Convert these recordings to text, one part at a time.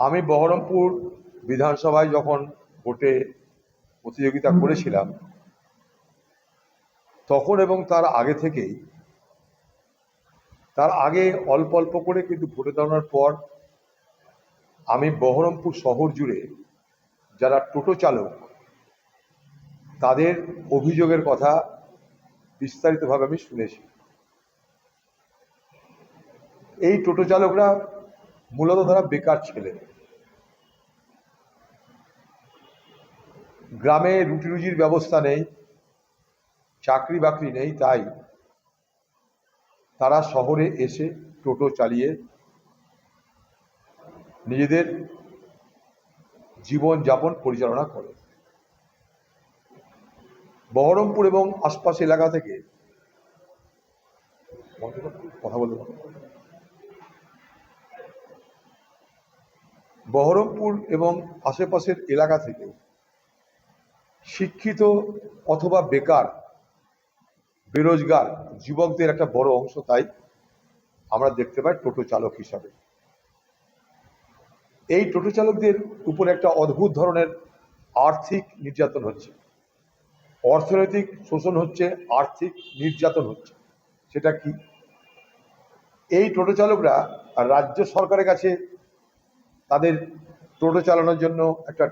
আমি বহরমপুর বিধানসভায় যখন ভোটে প্রতিযোগিতা করেছিলাম তখন এবং তার আগে থেকেই, তার আগে অল্প অল্প করে, কিন্তু ভোটে দাঁড়ানোর পর আমি বহরমপুর শহর জুড়ে যারা টোটো চালক তাদের অভিযোগের কথা বিস্তারিতভাবে আমি শুনেছি। এই টোটো চালকরা মূলত তারা বেকার ছেলে, গ্রামে রুটি রুজির ব্যবস্থা নেই, চাকরি বাকরি নেই, তাই তারা শহরে এসে টোটো চালিয়ে নিজেদের জীবনযাপন পরিচালনা করে। বহরমপুর এবং আশপাশ এলাকা থেকে কথা বলতে বহরমপুর এবং আশেপাশের এলাকা থেকে শিক্ষিত অথবা বেকার, বেরোজগার যুবকদের একটা বড় অংশ তাই আমরা দেখতে পাই টোটো চালক হিসাবে। এই টোটো চালকদের উপর একটা অদ্ভুত ধরনের আর্থিক নির্যাতন হচ্ছে, অর্থনৈতিক শোষণ হচ্ছে, আর্থিক নির্যাতন হচ্ছে। সেটা কি? এই টোটো চালকরা রাজ্য সরকারের কাছে তাদের টোটো চালানোর জন্য একটা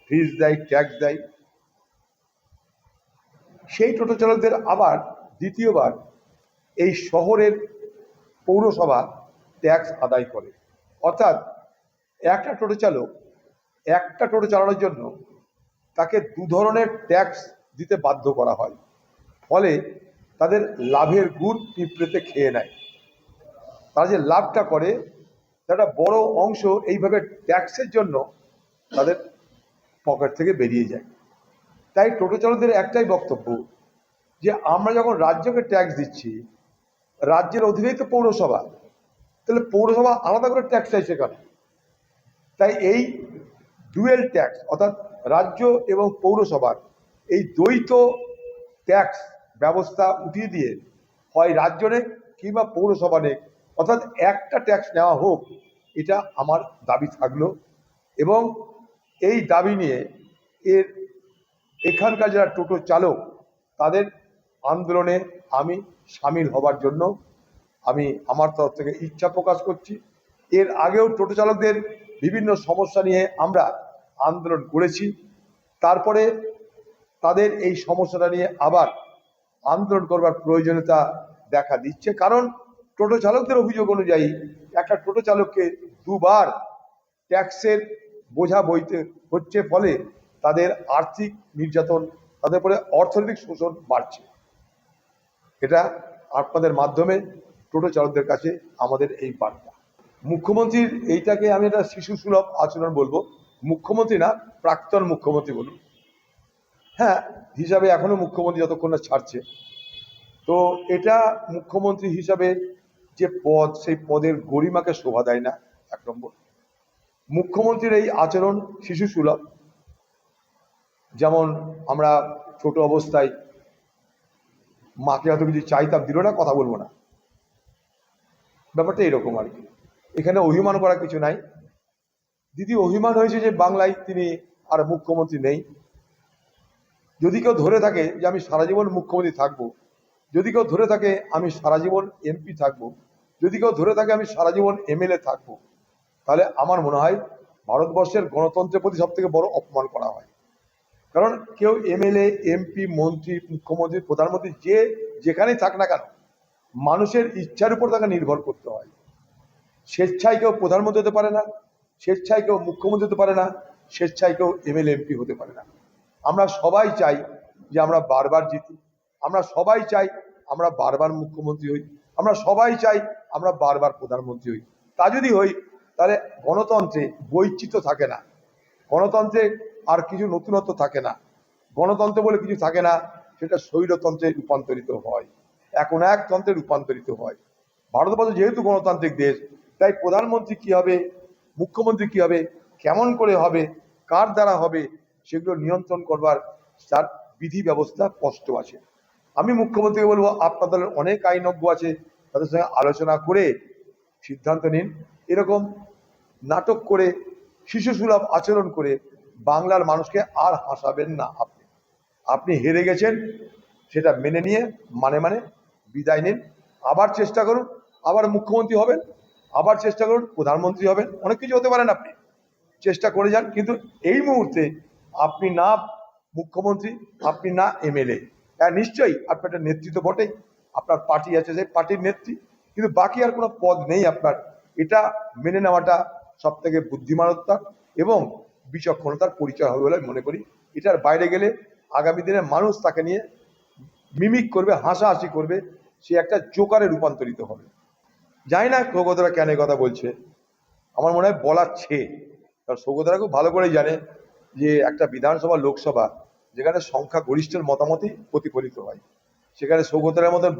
ফিস দেয়, ট্যাক্স দেয়। সেই টোটো চালকদের আবার দ্বিতীয়বার এই শহরের পৌরসভা ট্যাক্স আদায় করে। অর্থাৎ একটা টোটো চালক একটা টোটো চালানোর জন্য তাকে দু ধরনের ট্যাক্স দিতে বাধ্য করা হয়। ফলে তাদের লাভের গুড় পিঁপড়েতে খেয়ে নেয়। তারা যে লাভটা করে তার বড় অংশ এইভাবে ট্যাক্সের জন্য তাদের পকেট থেকে বেরিয়ে যায়। তাই টোটো চালকদের একটাই বক্তব্য যে আমরা যখন রাজ্যকে ট্যাক্স দিচ্ছি, রাজ্যের অধীনেই তো পৌরসভা, তাহলে পৌরসভা আলাদা করে ট্যাক্স চাইছে কেন? তাই এই ডুয়েল ট্যাক্স অর্থাৎ রাজ্য এবং পৌরসভার এই দ্বৈত ট্যাক্স ব্যবস্থা উঠিয়ে দিয়ে হয় রাজ্য নেই কিংবা পৌরসভা নেই, অর্থাৎ একটা ট্যাক্স নেওয়া হোক, এটা আমার দাবি থাকলো। এবং এই দাবি নিয়ে এখানকার যারা টোটো চালক তাদের আন্দোলনে আমি সামিল হবার জন্য আমি আমার তরফ থেকে ইচ্ছা প্রকাশ করছি। এর আগেও টোটো চালকদের বিভিন্ন সমস্যা নিয়ে আমরা আন্দোলন করেছি, তারপরে তাদের এই সমস্যাটা নিয়ে আবার আন্দোলন করবার প্রয়োজনীয়তা দেখা দিচ্ছে। কারণ টোটো চালকদের অভিযোগ অনুযায়ী একটা টোটো চালককে দুবার ট্যাক্সের বোঝা বইতে হচ্ছে, ফলে তাদের আর্থিক নির্যাতন, তাদের উপরে অর্থনৈতিক শোষণ বাড়ছে। এটা আপনাদের মাধ্যমে টোটো চালকদের কাছে আমাদের এই বার্তা। মুখ্যমন্ত্রীর এইটাকে আমি একটা শিশু সুলভ আচরণ বলবো। মুখ্যমন্ত্রী না, প্রাক্তন মুখ্যমন্ত্রী বলুন। হ্যাঁ, হিসাবে এখনো মুখ্যমন্ত্রী যতক্ষণ না ছাড়ছে। তো এটা মুখ্যমন্ত্রী হিসাবে যে পদ, সেই পদের গরিমাকে শোভা দেয় না। এক নম্বর, মুখ্যমন্ত্রীর এই আচরণ শিশু সুলভ। যেমন আমরা ছোট অবস্থায় মাকে হয়তো কিছু চাইতাম, দিল না, কথা বলবো না, ব্যাপারটা এরকম আর কি। এখানে অভিমান করা কিছু নাই। দিদি অভিমান হয়েছে যে বাংলায় তিনি আর মুখ্যমন্ত্রী নেই। যদি কেউ ধরে থাকে যে আমি সারা জীবন মুখ্যমন্ত্রী থাকবো, যদি কেউ ধরে থাকে আমি সারা জীবন এমপি থাকবো, যদি কেউ ধরে থাকে আমি সারা জীবন এমএলএ থাকবো, তাহলে আমার মনে হয় ভারতবর্ষের গণতন্ত্রের প্রতি সব থেকে বড় অপমান করা হয়। কারণ কেউ এমএলএ, এমপি, মন্ত্রী, মুখ্যমন্ত্রী, প্রধানমন্ত্রী যে যেখানেই থাক না কেন, মানুষের ইচ্ছার উপর তাকে নির্ভর করতে হয়। স্বেচ্ছায় কেউ প্রধানমন্ত্রী হতে পারে না, স্বেচ্ছায় কেউ মুখ্যমন্ত্রী হতে পারে না, স্বেচ্ছায় কেউ এমএলএ, এমপি হতে পারে না। আমরা সবাই চাই যে আমরা বারবার জিতি, আমরা সবাই চাই আমরা বারবার মুখ্যমন্ত্রী হই, আমরা সবাই চাই আমরা বারবার প্রধানমন্ত্রী হই। তা যদি হই তাহলে গণতন্ত্রে বৈচিত্র্য থাকে না, গণতন্ত্রে আর কিছু নতুনত্ব থাকে না, গণতন্ত্র বলে কিছু থাকে না, সেটা স্বৈরতন্ত্রে রূপান্তরিত হয়, এখন এক তন্ত্রে রূপান্তরিত হয়। ভারতবর্ষ যেহেতু গণতান্ত্রিক দেশ, তাই প্রধানমন্ত্রী কি হবে, মুখ্যমন্ত্রী কি হবে, কেমন করে হবে, কার দ্বারা হবে, সেগুলো নিয়ন্ত্রণ করবার তার বিধি ব্যবস্থা স্পষ্ট আছে। আমি মুখ্যমন্ত্রীকে বলবো আপনাদের অনেক আইনজ্ঞ আছে, তাদের সঙ্গে আলোচনা করে সিদ্ধান্ত নিন। এরকম নাটক করে শিশুসুলভ আচরণ করে বাংলার মানুষকে আর হাসাবেন না। আপনি হেরে গেছেন, সেটা মেনে নিয়ে মানে বিদায় নিন। আবার চেষ্টা করুন, আবার মুখ্যমন্ত্রী হবেন, আবার চেষ্টা করুন প্রধানমন্ত্রী হবেন, অনেক কিছু হতে পারেন আপনি, চেষ্টা করে যান। কিন্তু এই মুহূর্তে আপনি না মুখ্যমন্ত্রী, আপনি না এমএলএ। হ্যাঁ নিশ্চয়ই আপনার একটা নেতৃত্ব বটেই, আপনার পার্টি আছে, সেই পার্টির নেত্রী, কিন্তু বাকি আর কোনো পদ নেই আপনার। এটা মেনে নেওয়াটা সব থেকে বুদ্ধিমানতা এবং বিচক্ষণতার পরিচয় হবে বলে মনে করি। এটার বাইরে গেলে আগামী দিনে মানুষ তাকে নিয়ে মিমিক করবে, হাসাহাসি করবে, সে একটা জোকারে রূপান্তরিত হবে। জানি না সৌগতরা কেন কথা বলছে, আমার মনে হয় বলাচ্ছে, কারণ সৌগতরা খুব ভালো করেই জানে যে একটা বিধানসভা লোকসভা যেখানে সংখ্যা গরিষ্ঠের মতামতই প্রতিফলিত হয়, সেখানে সৌগতরার মতন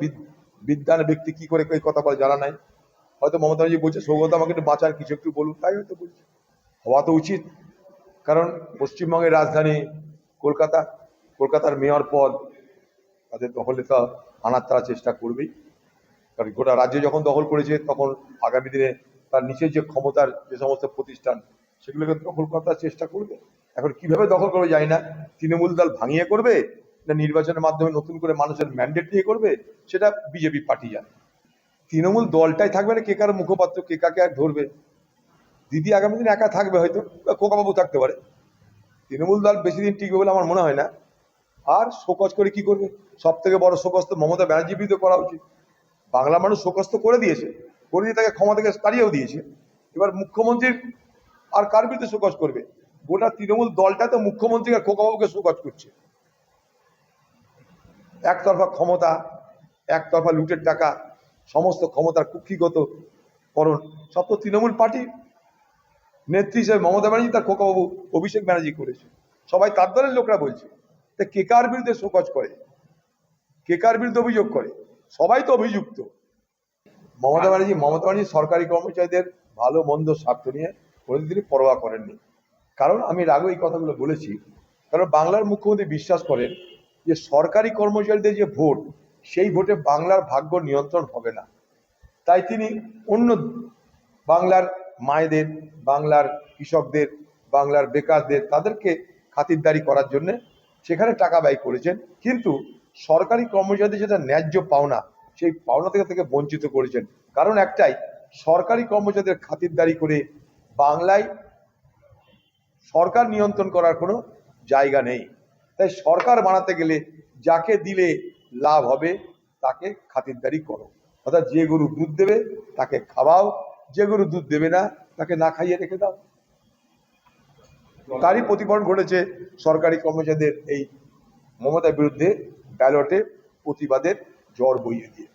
বিদ্বান ব্যক্তি কি করে এই কথা বলে জানা নাই। হয়তো মমতা ব্যানার্জি বলছে সৌগত আমাকে একটু বাঁচার কিছু একটু বলুন, তাই হয়তো বলছে, হওয়া তো উচিত। কারণ পশ্চিমবঙ্গের রাজধানী কলকাতার মেয়র পদ তাদের দখলে তো আনার তারা চেষ্টা করবেই, কারণ গোটা রাজ্য যখন দখল করেছে তখন আগামী দিনে তার নিচের যে ক্ষমতার যে সমস্ত প্রতিষ্ঠান সেগুলোকে দখল করার চেষ্টা করবে। এখন কিভাবে দখল করবে জানি না, তৃণমূল দল ভাঙিয়ে করবে না নির্বাচনের মাধ্যমে নতুন করে মানুষের ম্যান্ডেট নিয়ে করবে, সেটা বিজেপি পার্টি জানে। তৃণমূল দলটাই থাকবে না, কে কার মুখপাত্র, কে কাকে আর ধরবে। দিদি আগামী দিন একা থাকবে, হয়তো খোকাবাবু থাকতে পারে। তৃণমূল দল বেশি দিন টিকবে বলে আমার মনে হয় না। আর শোকজ করে কি করবে? সব থেকে বড় শোকজ তো মমতা ব্যানার্জির বিরুদ্ধে করা উচিত। বাংলা মানুষ শোকজ তো করে দিয়ে তাকে ক্ষমা থেকে তাড়িয়েও দিয়েছে। এবার মুখ্যমন্ত্রীর আর কার বিরুদ্ধে শোকজ করবে? গোটা তৃণমূল দলটা তো মুখ্যমন্ত্রী আর খোকাবাবুকে শোকজ করছে। একতরফা ক্ষমতা, একতরফা লুটের টাকা, সমস্ত ক্ষমতার কুক্ষিগত করণ সব তো তৃণমূল পার্টি নেত্রী হিসেবে মমতা ব্যানার্জি তার খোকাবাবু অভিষেক ব্যানার্জি করেছে। সবাই তার দলের লোকরা বলছে। তা কে কার বিরুদ্ধে শোকজ করে, কে কার বিরুদ্ধে অভিযোগ করে? সবাই তো অভিযুক্ত। মমতা ব্যানার্জি সরকারি কর্মচারীদের ভালো মন্দ স্বার্থ নিয়ে কোনোদিন তিনি পরোয়া করেননি। কারণ আমি এর আগেও এই কথাগুলো বলেছি, কারণ বাংলার মুখ্যমন্ত্রী বিশ্বাস করেন যে সরকারি কর্মচারীদের যে ভোট, সেই ভোটে বাংলার ভাগ্য নিয়ন্ত্রণ হবে না। তাই তিনি অন্য বাংলার মায়েদের, বাংলার কৃষকদের, বাংলার বেকারদের, তাদেরকে খাতিরদারি করার জন্য সেখানে টাকা ব্যয় করেছেন। কিন্তু সরকারি কর্মচারীদের যেটা ন্যায্য পাওনা, সেই পাওনা থেকে বঞ্চিত করেছেন। কারণ একটাই, সরকারি কর্মচারীদের খাতিরদারি করে বাংলায় সরকার নিয়ন্ত্রণ করার কোনো জায়গা নেই। তাই সরকার বানাতে গেলে যাকে দিলে লাভ হবে তাকে খাতিরদারি করো। অর্থাৎ যে গরু দুধ দেবে তাকে খাওয়াও, যে গরু দুধ দেবে না তাকে না খাইয়ে রেখে দাও। তারই প্রতিফলন ঘটেছে সরকারি কর্মচারীদের এই মমতার বিরুদ্ধে ব্যালটে প্রতিবাদের ঝড় বইয়ে দিয়ে।